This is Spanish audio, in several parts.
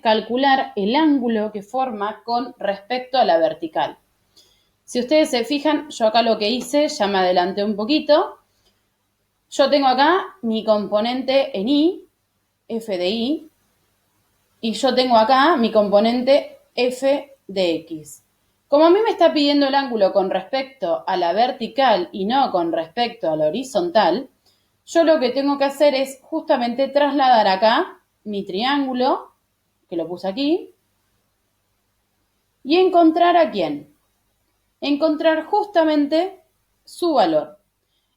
calcular el ángulo que forma con respecto a la vertical. Si ustedes se fijan, yo acá lo que hice, ya me adelanté un poquito. Yo tengo acá mi componente en Y, f de Y, y yo tengo acá mi componente f de x. Como a mí me está pidiendo el ángulo con respecto a la vertical y no con respecto a la horizontal, yo lo que tengo que hacer es justamente trasladar acá mi triángulo, que lo puse aquí, y encontrar a quién. Encontrar justamente su valor.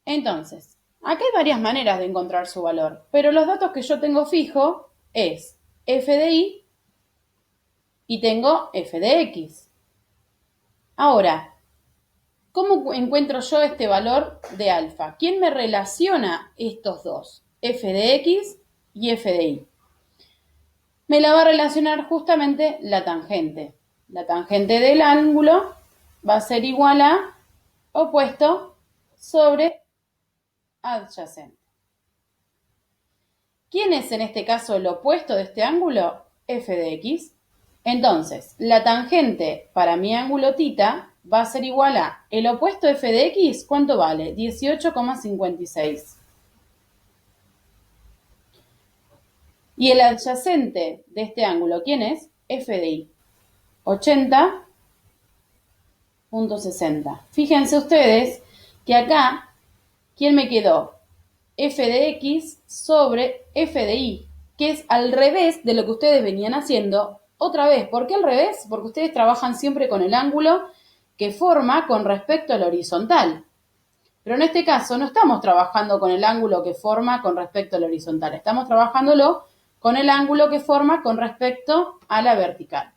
Entonces, acá hay varias maneras de encontrar su valor, pero los datos que yo tengo fijo es f de y tengo f de x. Ahora, ¿cómo encuentro yo este valor de alfa? ¿Quién me relaciona estos dos? F de x y f de y. Me la va a relacionar justamente la tangente. La tangente del ángulo va a ser igual a opuesto sobre adyacente. ¿Quién es en este caso el opuesto de este ángulo? F de x. Entonces, la tangente para mi ángulo θ va a ser igual a el opuesto f de x, ¿cuánto vale? 18,56. Y el adyacente de este ángulo, ¿quién es? F de y. 80,60. Fíjense ustedes que acá, ¿quién me quedó? F de x sobre f de y, que es al revés de lo que ustedes venían haciendo. Otra vez, ¿por qué al revés? Porque ustedes trabajan siempre con el ángulo que forma con respecto al horizontal. Pero en este caso no estamos trabajando con el ángulo que forma con respecto al horizontal, estamos trabajándolo con el ángulo que forma con respecto a la vertical.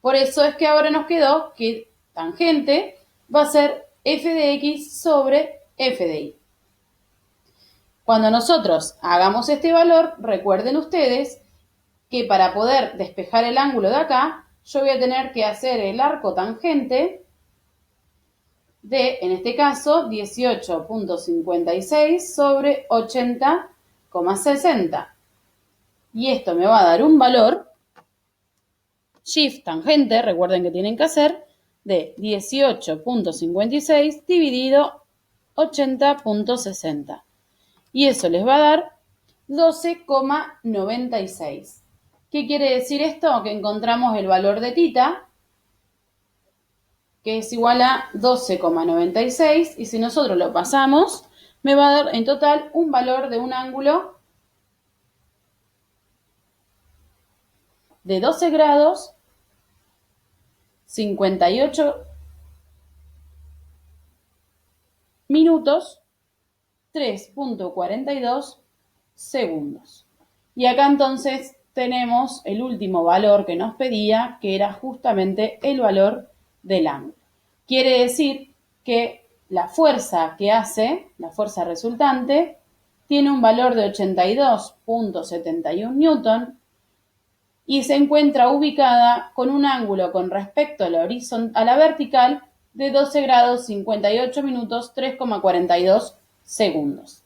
Por eso es que ahora nos quedó que tangente va a ser f de x sobre f de y. Cuando nosotros hagamos este valor, recuerden ustedes que para poder despejar el ángulo de acá, yo voy a tener que hacer el arco tangente de, en este caso, 18,56 sobre 80,60. Y esto me va a dar un valor, shift tangente, recuerden que tienen que hacer, de 18,56 dividido 80,60. Y eso les va a dar 12,96. ¿Qué quiere decir esto? Que encontramos el valor de θ, que es igual a 12,96, y si nosotros lo pasamos, me va a dar en total un valor de un ángulo de 12 grados, 58 minutos, 3,42 segundos. Y acá entonces tenemos el último valor que nos pedía, que era justamente el valor del ángulo. Quiere decir que la fuerza que hace, la fuerza resultante, tiene un valor de 82,71 newton y se encuentra ubicada con un ángulo con respecto a la vertical de 12 grados 58 minutos 3,42 segundos.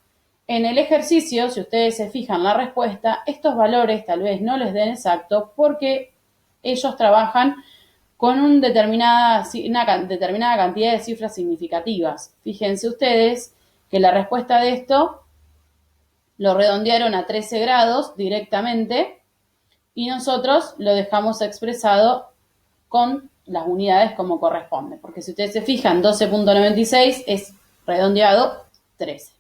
En el ejercicio, si ustedes se fijan la respuesta, estos valores tal vez no les den exacto porque ellos trabajan con una determinada cantidad de cifras significativas. Fíjense ustedes que la respuesta de esto lo redondearon a 13 grados directamente y nosotros lo dejamos expresado con las unidades como corresponde. Porque si ustedes se fijan, 12,96 es redondeado 13.